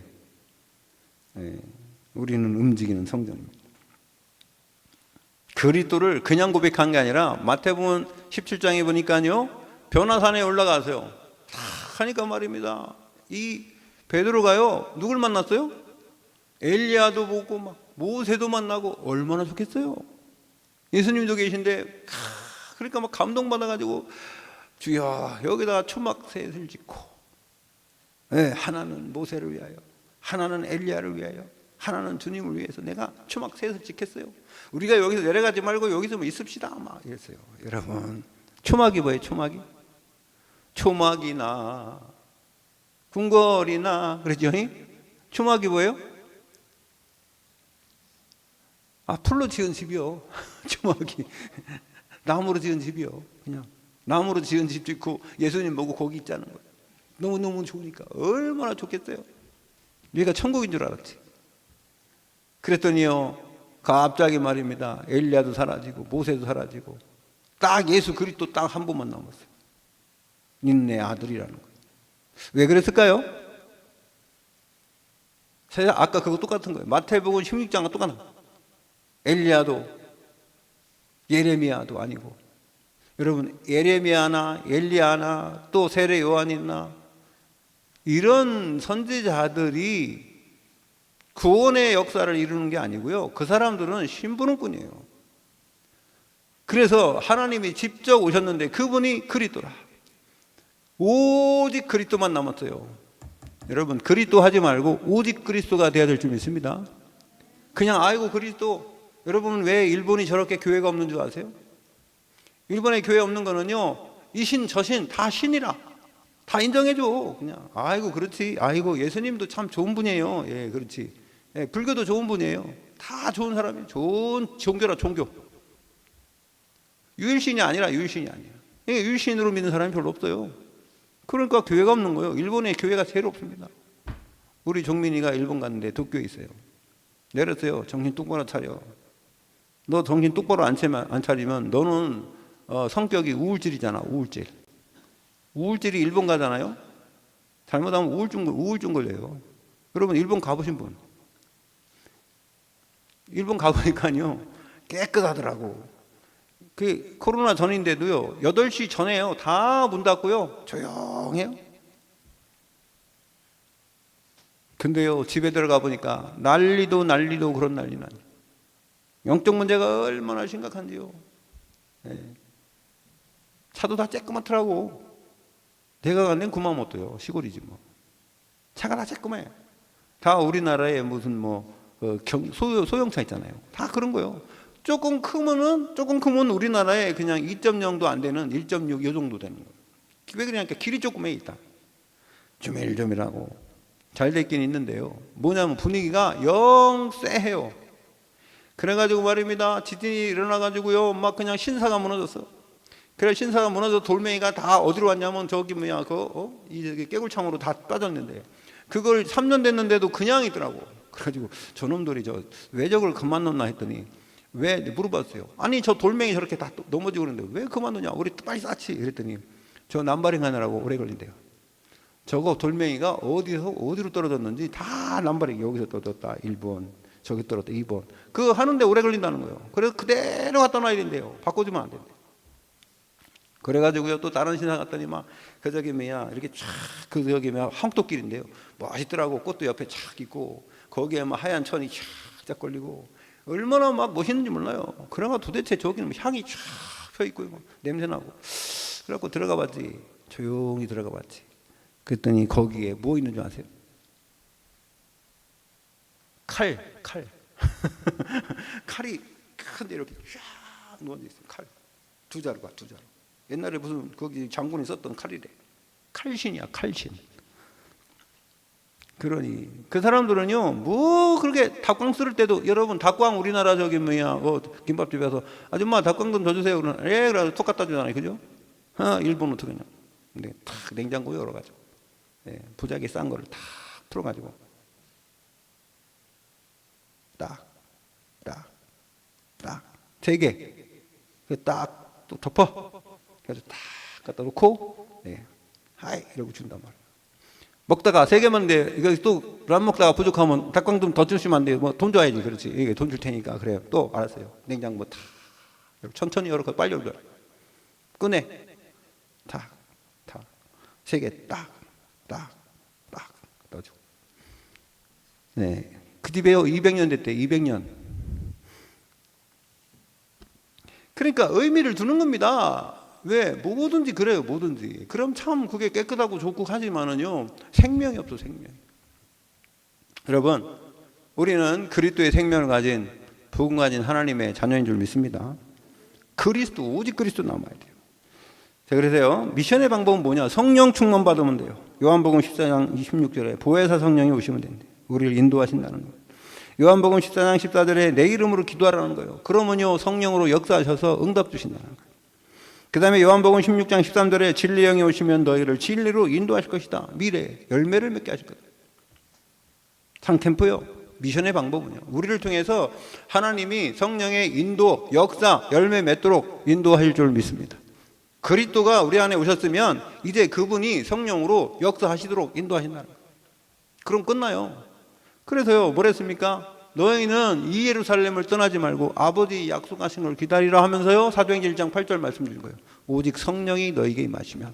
우리는 움직이는 성전입니다. 그리스도를 그냥 고백한 게 아니라 마태복음 17장에 보니까요, 변화산에 올라가세요. 다 하니까 말입니다. 이 베드로가요, 누굴 만났어요? 엘리야도 보고 막 모세도 만나고 얼마나 좋겠어요. 예수님도 계신데 그러니까 막 감동받아가지고 주여 여기다가 초막셋을 짓고, 하나는 모세를 위하여, 하나는 엘리야를 위하여, 하나는 주님을 위해서 내가 초막셋을 짓겠어요. 우리가 여기서 내려가지 말고 여기서 뭐 있읍시다 막 이랬어요. 여러분, 초막이 뭐예요? 초막이? 초막이나 궁궐이나 그러죠? 초막이 뭐예요? 풀로 지은 집이요. 정확히 나무로 지은 집이요. 그냥 나무로 지은 집도 있고 예수님 보고 거기 있자는 거예요. 너무너무 좋으니까 얼마나 좋겠어요. 얘가 천국인 줄 알았지. 그랬더니요, 갑자기 말입니다. 엘리야도 사라지고 모세도 사라지고 딱 예수 그리스도 딱 한 분만 남았어요. 니네 아들이라는 거예요. 왜 그랬을까요? 아까 그거 똑같은 거예요. 마태복음 16장과 똑같은 거예요. 엘리야도 예레미야도 아니고, 여러분 예레미야나 엘리야나 또 세례 요한이나 이런 선지자들이 구원의 역사를 이루는 게 아니고요, 그 사람들은 심부름꾼이에요. 그래서 하나님이 직접 오셨는데 그분이 그리스도라. 오직 그리스도만 남았어요. 여러분 그리스도 하지 말고 오직 그리스도가 돼야 될 줄 믿습니다. 그냥 아이고 그리스도. 여러분 왜 일본이 저렇게 교회가 없는 줄 아세요? 일본에 교회 없는 거는요, 이 신 저 신 다 신이라 다 인정해줘. 그냥 아이고 그렇지, 아이고 예수님도 참 좋은 분이에요. 예, 그렇지. 예, 불교도 좋은 분이에요. 다 좋은 사람이에요. 좋은 종교라 종교. 유일신이 아니라 유일신이 아니에요. 예, 유일신으로 믿는 사람이 별로 없어요. 그러니까 교회가 없는 거예요. 일본에 교회가 제일 없습니다. 우리 종민이가 일본 갔는데 도쿄에 있어요. 내렸어요. 정신 똑바로 차려. 너 정신 똑바로 안 차리면 너는 성격이 우울질이잖아. 우울질. 우울질이 일본 가잖아요. 잘못하면 우울증 걸려요. 여러분 일본 가보신 분? 일본 가보니까요 깨끗하더라고. 그 코로나 전인데도요 8시 전에요 다 문 닫고요 조용해요. 근데요 집에 들어가 보니까 난리도 그런 난리는 아니에요. 영적 문제가 얼마나 심각한지요. 네. 차도 다 쬐끄맣더라고. 내가 간 데는 구마모토요. 시골이지 뭐. 차가 다 쬐끄매. 다 우리나라에 무슨 소형차 있잖아요. 다 그런 거예요. 조금 크면 우리나라에 그냥 2.0도 안 되는 1.6 이 정도 되는 거예요. 왜 그러냐니까 길이 조금해 일단. 조밀조밀하고 잘 됐긴 있는데요. 뭐냐면 분위기가 영 쎄해요. 그래가지고 말입니다. 지진이 일어나가지고요 막 그냥 신사가 무너졌어. 그래 신사가 무너져 돌멩이가 다 어디로 왔냐면 저기 이 깨굴창으로 다 빠졌는데 그걸 3년 됐는데도 그냥 있더라고. 그래가지고 저놈들이 왜 저걸 그만 놓나 했더니 왜 물어봤어요. 아니 저 돌멩이 저렇게 다 넘어지고 그러는데 왜 그만 놓냐. 우리 빨리 쌓지. 그랬더니 저 남바링 하느라고 오래 걸린대요. 저거 돌멩이가 어디로 떨어졌는지 다 남바링. 여기서 떨어졌다 1번, 저기 떨어졌다 2번. 그거 하는데 오래 걸린다는 거예요. 그래서 그대로 갖다 놔야 된대요. 바꿔주면 안 된대요. 그래가지고요 또 다른 신사 갔더니 이렇게 쫙 황토길인데요 멋있더라고. 꽃도 옆에 쫙 있고 거기에 하얀 천이 쫙 걸리고 얼마나 멋있는지 몰라요. 그래가 도대체 저기는 향이 쫙 펴있고 냄새나고. 그래갖고 들어가 봤지. 조용히 들어가 봤지. 그랬더니 거기에 뭐 있는 줄 아세요? 칼 칼이 큰데 이렇게 쫙 누워져 있어요. 칼 두 자루. 옛날에 무슨 거기 장군이 썼던 칼이래. 칼신이야 칼신. 그러니 그 사람들은요 뭐 그렇게 닭광 쓸 때도 여러분 닭광 우리나라 김밥집에서 아줌마 닭광 좀 더 주세요 그러나 그래서 톡 갖다 주잖아요. 그죠? 일본은 어떻게 하냐. 근데 탁 냉장고에 열어가지고 부작이 싼 거를 탁 풀어가지고 딱 3개 딱 또 덮어. 그래서 딱 갖다 놓고 하이 이러고 준단 말이에요. 먹다가 3개 먹는데 이거 또 밥 먹다가 부족하면 닭광 좀 더 주시면 안 돼요. 돈 줘야지. 그렇지. 이게 돈 줄 테니까. 그래요. 또 알았어요. 냉장고 다 천천히 열어. 빨리 열어. 꺼내. 다 3개 딱 넣어줘. 그 집에요 200년 됐대. 200년. 그러니까 의미를 두는 겁니다. 왜? 뭐든지 그래요. 뭐든지. 그럼 참 그게 깨끗하고 좋고 하지만은요 생명이 없어. 생명이. 여러분 우리는 그리스도의 생명을 가진 복음 가진 하나님의 자녀인 줄 믿습니다. 오직 그리스도 남아야 돼요. 자, 그래서요 미션의 방법은 뭐냐? 성령 충만 받으면 돼요. 요한복음 14장 26절에 보혜사 성령이 오시면 된대. 우리를 인도하신다는 거예요. 요한복음 14장 14절에 내 이름으로 기도하라는 거예요. 그러면요 성령으로 역사하셔서 응답 주신다는 거예요. 그 다음에 요한복음 16장 13절에 진리의 영이 오시면 너희를 진리로 인도하실 것이다. 미래에 열매를 맺게 하실 거다. 상템포요. 미션의 방법은요, 우리를 통해서 하나님이 성령의 인도, 역사, 열매 맺도록 인도하실 줄 믿습니다. 그리스도가 우리 안에 오셨으면 이제 그분이 성령으로 역사하시도록 인도하신다는 거예요. 그럼 끝나요. 그래서요 뭐랬습니까? 너희는 이 예루살렘을 떠나지 말고 아버지 약속하신 걸 기다리라 하면서요 사도행전 1장 8절 말씀 드린 거예요. 오직 성령이 너희에게 임하시면.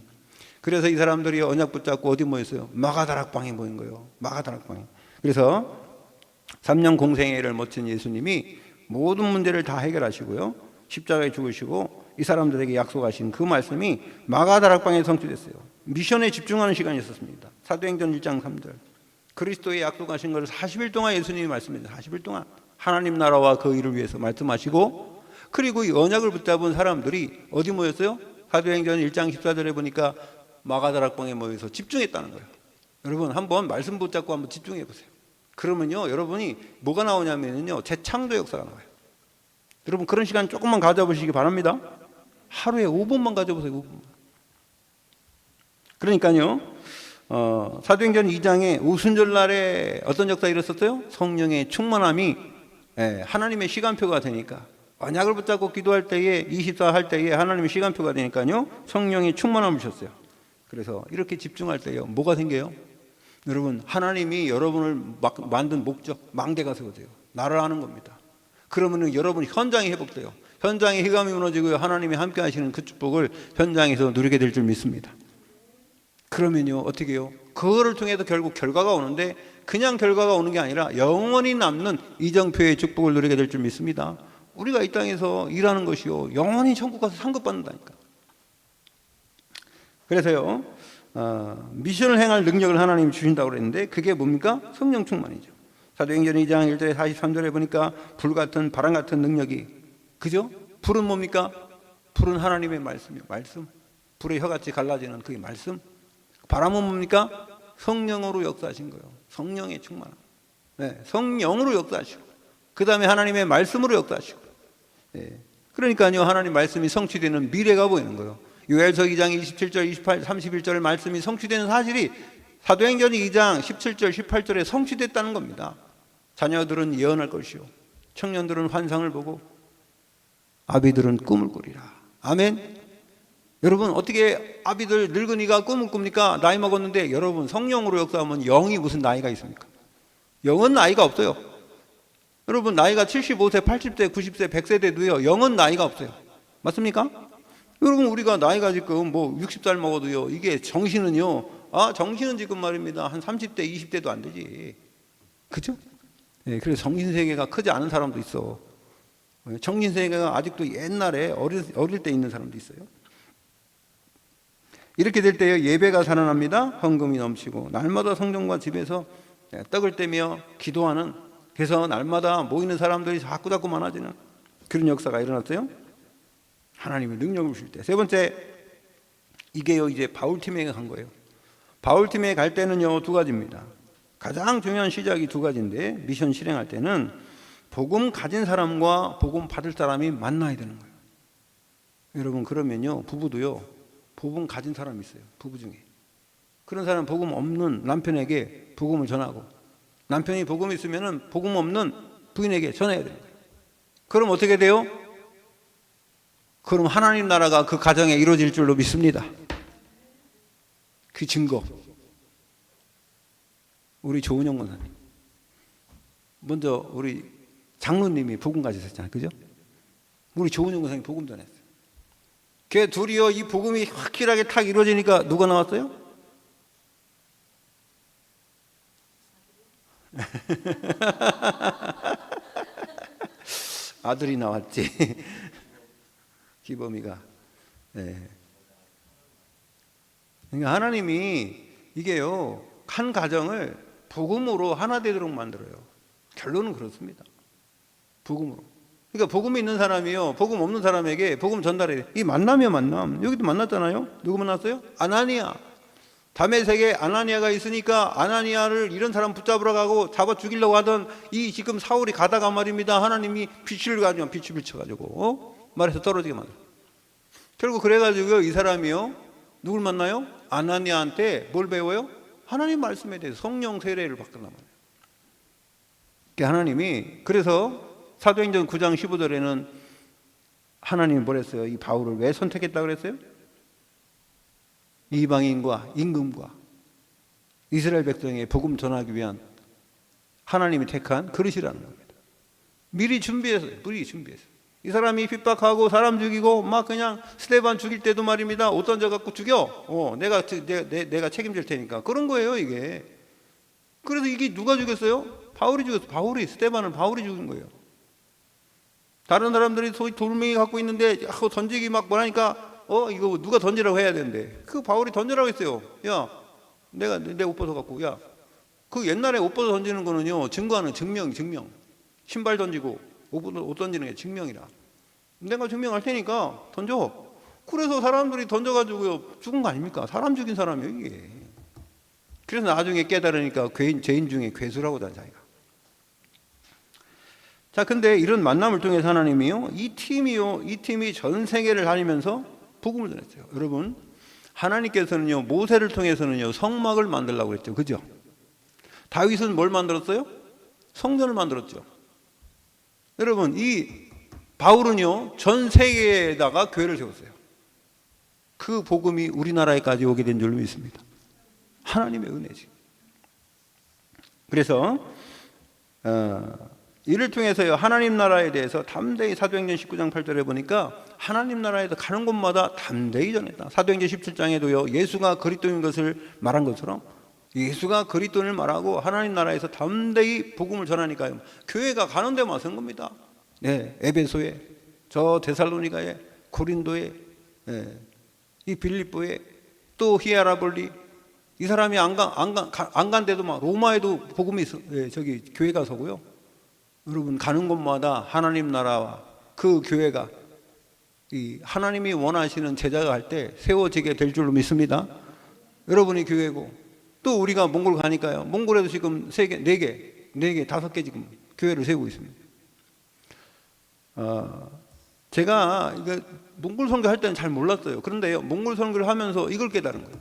그래서 이 사람들이 언약 붙잡고 어디 모였어요? 마가다락방에 모인 거예요. 마가다락방에. 그래서 3년 공생애를 마친 예수님이 모든 문제를 다 해결하시고요 십자가에 죽으시고 이 사람들에게 약속하신 그 말씀이 마가다락방에 성취됐어요. 미션에 집중하는 시간이 있었습니다. 사도행전 1장 3절. 그리스도의 약속하신 것을 40일 동안 예수님이 말씀했어요. 40일 동안 하나님 나라와 그 일을 위해서 말씀하시고, 그리고 이 언약을 붙잡은 사람들이 어디 모였어요? 사도행전 1장 14절에 보니까 마가다락방에 모여서 집중했다는 거예요. 여러분 한번 말씀 붙잡고 한번 집중해 보세요. 그러면요 여러분이 뭐가 나오냐면요 재창조 역사가 나와요. 여러분 그런 시간 조금만 가져보시기 바랍니다. 하루에 5분만 가져보세요. 5분만. 그러니까요 사도행전 2장에 우순절날에 어떤 역사가 일어났어요? 성령의 충만함이 하나님의 시간표가 되니까, 언약을 붙잡고 기도할 때에 24 할 때에 하나님의 시간표가 되니까요 성령이 충만함을 주셨어요. 그래서 이렇게 집중할 때요 뭐가 생겨요? 여러분 하나님이 여러분을 만든 목적, 망대가 세워져요. 나를 아는 겁니다. 그러면 여러분 현장이 회복돼요. 현장에 휘감이 무너지고요 하나님이 함께 하시는 그 축복을 현장에서 누리게 될 줄 믿습니다. 그러면요 어떻게 해요? 그거를 통해서 결국 결과가 오는데, 그냥 결과가 오는 게 아니라 영원히 남는 이정표의 축복을 누리게 될 줄 믿습니다. 우리가 이 땅에서 일하는 것이요 영원히 천국 가서 상급받는다니까. 그래서요 미션을 행할 능력을 하나님이 주신다고 그랬는데 그게 뭡니까? 성령 충만이죠. 사도행전 2장 1절에 43절에 보니까 불같은 바람 같은 능력이, 그죠? 불은 뭡니까? 불은 하나님의 말씀이요. 말씀. 불의 혀같이 갈라지는 그게 말씀. 바람은 뭡니까? 성령으로 역사하신 거예요. 성령의 충만함. 성령으로 역사하시고, 그 다음에 하나님의 말씀으로 역사하시고. 그러니까요 하나님 말씀이 성취되는 미래가 보이는 거예요. 요엘서 2장 27절 28, 31절 말씀이 성취되는 사실이 사도행전 2장 17절 18절에 성취됐다는 겁니다. 자녀들은 예언할 것이요 청년들은 환상을 보고 아비들은 꿈을 꾸리라. 아멘. 여러분 어떻게 아비들 늙은이가 꿈을 꿉니까? 나이 먹었는데. 여러분 성령으로 역사하면 영이 무슨 나이가 있습니까? 영은 나이가 없어요. 여러분 나이가 75세 80세 90세 100세 돼도요 영은 나이가 없어요. 맞습니까? 여러분 우리가 나이가 지금 뭐 60살 먹어도요 이게 정신은요 정신은 지금 말입니다 한 30대 20대도 안 되지. 그죠? 그래서 정신세계가 크지 않은 사람도 있어. 정신세계가 아직도 옛날에 어릴 때 있는 사람도 있어요. 이렇게 될 때요 예배가 살아납니다. 헌금이 넘치고 날마다 성전과 집에서 떡을 떼며 기도하는, 그래서 날마다 모이는 사람들이 자꾸 많아지는 그런 역사가 일어났어요. 하나님의 능력을 주실 때. 세 번째, 이게요 이제 바울팀에 간 거예요. 바울팀에 갈 때는요 두 가지입니다. 가장 중요한 시작이 두 가지인데, 미션 실행할 때는 복음 가진 사람과 복음 받을 사람이 만나야 되는 거예요. 여러분 그러면요 부부도요 복음 가진 사람이 있어요. 부부 중에 그런 사람, 복음 없는 남편에게 복음을 전하고, 남편이 복음 있으면은 복음 없는 부인에게 전해야 돼요. 그럼 어떻게 돼요? 그럼 하나님 나라가 그 가정에 이루어질 줄로 믿습니다. 그 증거, 우리 조은영 권사님, 먼저 우리 장로님이 복음 가지셨잖아요. 그죠? 우리 조은영 권사님 복음 전했어요. 걔 둘이요 이 복음이 확실하게 탁 이루어지니까 누가 나왔어요? 아들이 나왔지. 기범이가. 그러니까 하나님이 이게요 한 가정을 복음으로 하나 되도록 만들어요. 결론은 그렇습니다. 복음으로. 그러니까 복음이 있는 사람이요 복음 없는 사람에게 복음 전달해요. 이 만남이요 만남. 여기도 만났잖아요. 누구 만났어요? 아나니아. 담의 세계에 아나니아가 있으니까 아나니아를 이런 사람 붙잡으러 가고 잡아 죽이려고 하던 이 지금 사울이 가다가 말입니다. 하나님이 빛을 가지고 빛을 비춰가지고 말에서 떨어지게 만들어. 결국 그래가지고 이 사람이요 누굴 만나요? 아나니아한테 뭘 배워요? 하나님 말씀에 대해서 성령 세례를 받는단 말이에요. 하나님이 그래서 사도행전 9장 15절에는 하나님이 뭐랬어요? 이 바울을 왜 선택했다고 그랬어요? 이방인과 임금과 이스라엘 백성의 복음 전하기 위한 하나님이 택한 그릇이라는 겁니다. 미리 준비해서 이 사람이 핍박하고 사람 죽이고 막 그냥 스데반 죽일 때도 말입니다. 옷 던져 갖고 죽여. 내가 책임질 테니까 그런 거예요 이게. 그래서 이게 누가 죽였어요? 바울이 죽였어. 스데반을 바울이 죽인 거예요. 다른 사람들이 소위 돌멩이 갖고 있는데 던지기 막 뭐라니까 이거 누가 던지라고 해야 되는데 그 바울이 던지라고 했어요. 야, 내가 내 옷 벗어 갖고 그 옛날에 옷 벗어 던지는 거는요 증거하는 증명. 신발 던지고 옷 던지는 게 증명이라. 내가 증명할 테니까 던져. 그래서 사람들이 던져가지고요 죽은 거 아닙니까? 사람 죽인 사람이에요 이게. 그래서 나중에 깨달으니까 죄인 중에 괴수라고 다 자기가. 자, 근데 이런 만남을 통해서 하나님이요 이 팀이 전 세계를 다니면서 복음을 전했어요. 여러분, 하나님께서는요 모세를 통해서는요 성막을 만들려고 그랬죠. 그죠? 다윗은 뭘 만들었어요? 성전을 만들었죠. 여러분, 이 바울은요 전 세계에다가 교회를 세웠어요. 그 복음이 우리나라에까지 오게 된 줄로 믿습니다. 하나님의 은혜지. 그래서 이를 통해서요 하나님 나라에 대해서 담대히 사도행전 19장 8절에 보니까 하나님 나라에서 가는 곳마다 담대히 전했다. 사도행전 17장에도요 예수가 그리스도인 것을 말한 것처럼 예수가 그리스도인을 말하고 하나님 나라에서 담대히 복음을 전하니까요 교회가 가는 데만 쓴 겁니다. 네, 에베소에, 저 데살로니가에, 고린도에, 이 빌립보에, 또 히에라볼리. 이 사람이 안 간 데도 막 로마에도 복음이 교회가 서고요. 여러분, 가는 곳마다 하나님 나라와 그 교회가 이 하나님이 원하시는 제자가 할 때 세워지게 될 줄로 믿습니다. 여러분이 교회고 또 우리가 몽골 가니까요. 몽골에도 지금 3개, 4개, 5개 지금 교회를 세우고 있습니다. 제가 몽골 선교할 때는 잘 몰랐어요. 그런데요, 몽골 선교를 하면서 이걸 깨달은 거예요.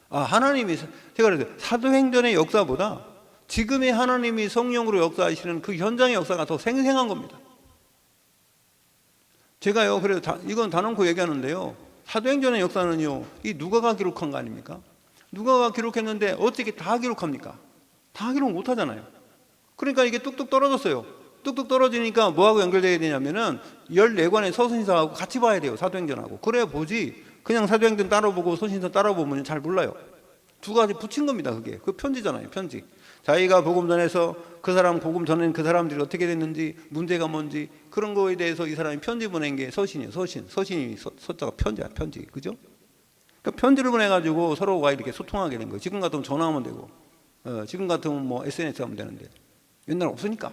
하나님이, 제가 그래서 사도행전의 역사보다 지금의 하나님이 성령으로 역사하시는 그 현장의 역사가 더 생생한 겁니다. 제가요, 그래서 이건 단언코 얘기하는데요. 사도행전의 역사는요, 이 누가가 기록한 거 아닙니까? 누가가 기록했는데 어떻게 다 기록합니까? 다 기록 못 하잖아요. 그러니까 이게 뚝뚝 떨어졌어요. 뚝뚝 떨어지니까 뭐하고 연결되어야 되냐면은 14권의 서신서하고 같이 봐야 돼요. 사도행전하고. 그래야 보지. 그냥 사도행전 따라 보고 서신서 따라 보면 잘 몰라요. 두 가지 붙인 겁니다. 그게. 그 편지잖아요. 편지. 자기가 복음 전해서 그 사람 복음 전한 그 사람들이 어떻게 됐는지, 문제가 뭔지 그런 거에 대해서 이 사람이 편지 보낸 게 서신이에요. 서신이 서자가 편지야. 편지. 그죠? 그러니까 편지를 보내가지고 서로가 이렇게 소통하게 된 거예요. 지금 같으면 전화하면 되고, 지금 같으면 뭐 SNS 하면 되는데 옛날 없으니까.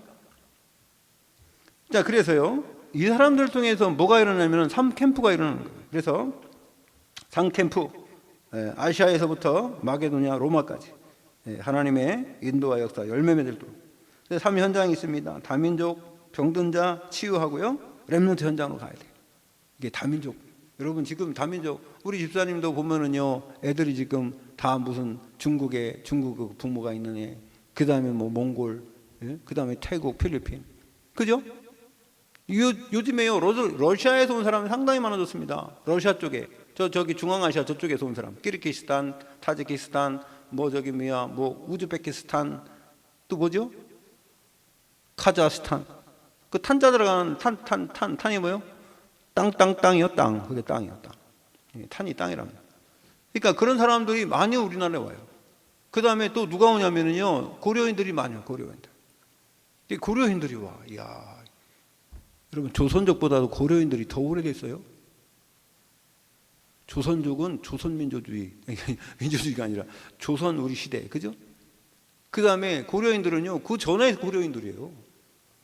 자, 그래서요, 이 사람들 통해서 뭐가 일어나면 3캠프가 일어나는 거예요. 그래서 3캠프, 아시아에서부터 마게도냐, 로마까지 하나님의 인도와 역사 열매 맺도록 3현장이 있습니다. 다민족, 병든 자 치유하고요, 렘넌트 현장으로 가야 돼요. 이게 다민족. 여러분, 지금 다민족, 우리 집사님도 보면은요, 애들이 지금 다 무슨 중국 부모가 있는 애, 그 다음에 뭐 몽골, 그 다음에 태국, 필리핀, 그죠? 요즘에요, 러시아에서 온 사람이 상당히 많아졌습니다. 러시아 쪽에, 저기 중앙아시아 저쪽에서 온 사람, 키르기스탄, 타지키스탄, 우즈베키스탄, 또 뭐죠? 카자흐스탄. 그 탄자 들어가는 탄이 뭐요? 땅이요, 땅. 그게 땅이요, 땅. 탄이 땅이랍니다. 그러니까 그런 사람들이 많이 우리나라에 와요. 그 다음에 또 누가 오냐면요, 고려인들이 많아요, 고려인들. 고려인들이 와. 이야. 여러분, 조선족보다도 고려인들이 더 오래됐어요. 조선족은 조선민주주의, 민주주의가 아니라 조선 우리 시대, 그죠? 그 다음에 고려인들은요, 그 전에 고려인들이에요.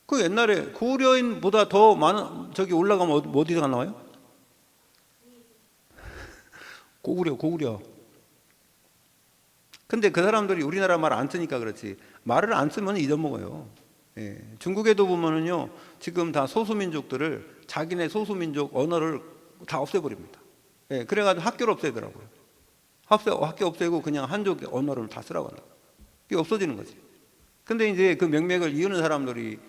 그 옛날에 고려인보다 더 많은, 저기 올라가면 어디가 나와요? 고구려. 근데 그 사람들이 우리나라 말 안 쓰니까 그렇지, 말을 안 쓰면 잊어먹어요. 예, 중국에도 보면은요, 지금 다 소수민족들을 자기네 소수민족 언어를 다 없애버립니다. 예, 그래가지고 학교를 없애더라고요. 학교 없애고 그냥 한족 언어를 다 쓰라고 하는 거예요. 그게 없어지는 거지. 근데 이제 그 명맥을 이으는 사람들이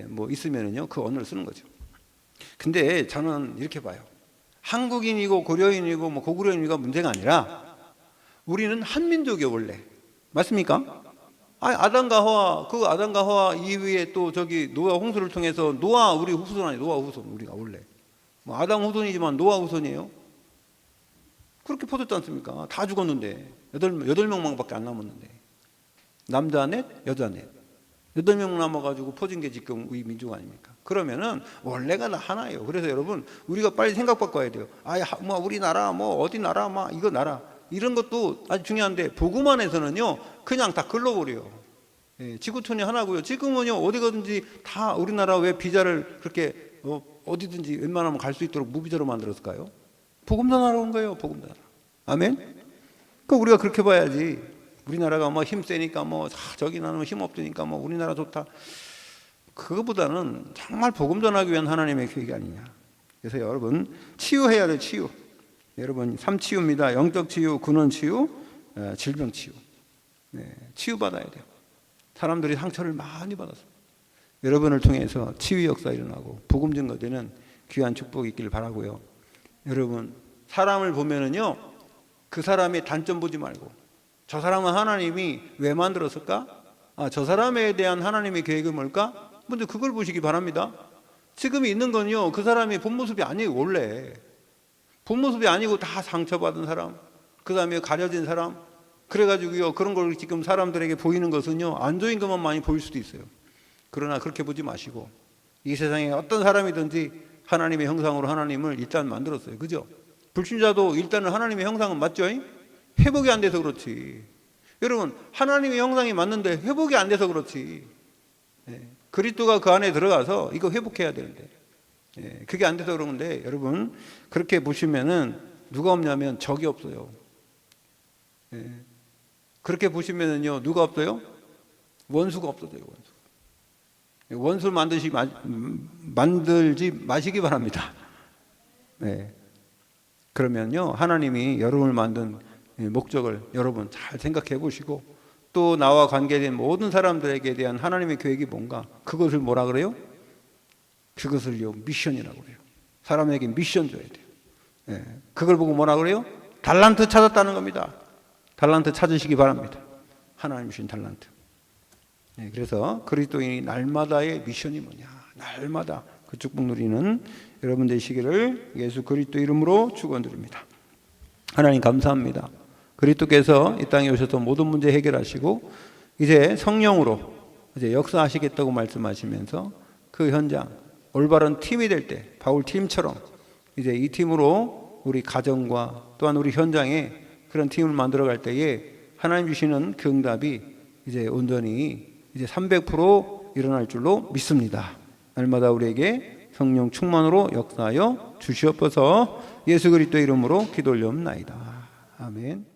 뭐 있으면은요, 그 언어를 쓰는 거죠. 근데 저는 이렇게 봐요. 한국인이고 고려인이고 뭐 고구려인이가 문제가 아니라 우리는 한민족이요, 원래. 맞습니까? 아담과 하와 이후에 또 저기 노아 홍수를 통해서 노아 우리 후손 아니에요. 노아 후손 우리가 원래. 뭐 아담 후손이지만 노아 후손이에요. 그렇게 퍼졌지 않습니까? 다 죽었는데 8명밖에 안 남았는데 남자 넷 여자 넷 8명 남아가지고 퍼진 게 지금 우리 민족 아닙니까? 그러면은 원래가 다 하나예요. 그래서 여러분 우리가 빨리 생각 바꿔야 돼요. 뭐 우리나라 뭐 어디 나라 막 이거 나라 이런 것도 아주 중요한데 복음 안에서는요 그냥 다 글러버려요. 예, 지구촌이 하나고요. 지금은요 어디 가든지 다 우리나라 왜 비자를 그렇게 어디든지 웬만하면 갈 수 있도록 무비자로 만들었을까요? 복음 전하러 온 거예요. 복음 전하러. 아멘. 그러니까 우리가 그렇게 봐야지. 우리나라가 뭐 힘 세니까 뭐 저기 나는 힘 없으니까 뭐 우리나라 좋다. 그거보다는 정말 복음 전하기 위한 하나님의 계획이 아니냐. 그래서 여러분 치유해야 돼. 치유. 여러분 3치유입니다. 영적 치유, 근원 치유, 질병 치유. 네, 치유 받아야 돼요. 사람들이 상처를 많이 받았어요. 여러분을 통해서 치유 역사 일어나고 복음 증거되는 귀한 축복이 있기를 바라고요. 여러분 사람을 보면은요 그 사람의 단점 보지 말고 저 사람은 하나님이 왜 만들었을까? 저 사람에 대한 하나님의 계획은 뭘까? 먼저 그걸 보시기 바랍니다. 지금 있는 건요 그 사람이 본 모습이 아니에요. 원래 본 모습이 아니고 다 상처받은 사람, 그 다음에 가려진 사람, 그래가지고요 그런 걸 지금 사람들에게 보이는 것은요 안 좋은 것만 많이 보일 수도 있어요. 그러나 그렇게 보지 마시고 이 세상에 어떤 사람이든지 하나님의 형상으로 하나님을 일단 만들었어요. 그죠? 불신자도 일단은 하나님의 형상은 맞죠? 회복이 안 돼서 그렇지. 여러분 하나님의 형상이 맞는데 회복이 안 돼서 그렇지. 그리스도가 그 안에 들어가서 이거 회복해야 되는데 그게 안 돼서 그러는데 여러분 그렇게 보시면은 누가 없냐면 적이 없어요. 그렇게 보시면은요 누가 없어요? 원수가 없어져요. 원수를 만들지 마시기 바랍니다. 그러면요 하나님이 여러분을 만든 목적을 여러분 잘 생각해 보시고 또 나와 관계된 모든 사람들에게 대한 하나님의 계획이 뭔가 그것을 뭐라 그래요? 그것을요 미션이라고 그래요. 사람에게 미션 줘야 돼요. 그걸 보고 뭐라 그래요? 달란트 찾았다는 겁니다. 달란트 찾으시기 바랍니다. 하나님 주신 달란트. 그래서 그리스도인이 날마다의 미션이 뭐냐? 날마다 그 축복 누리는 여러분 되시기를 예수 그리스도 이름으로 축원드립니다. 하나님 감사합니다. 그리스도께서 이 땅에 오셔서 모든 문제 해결하시고 이제 성령으로 이제 역사하시겠다고 말씀하시면서 그 현장 올바른 팀이 될 때 바울 팀처럼 이제 이 팀으로 우리 가정과 또한 우리 현장에 그런 팀을 만들어갈 때에 하나님 주시는 그 응답이 이제 온전히 이제 300% 일어날 줄로 믿습니다. 날마다 우리에게 성령 충만으로 역사하여 주시옵소서. 예수 그리스도 이름으로 기도 올려옵나이다. 아멘.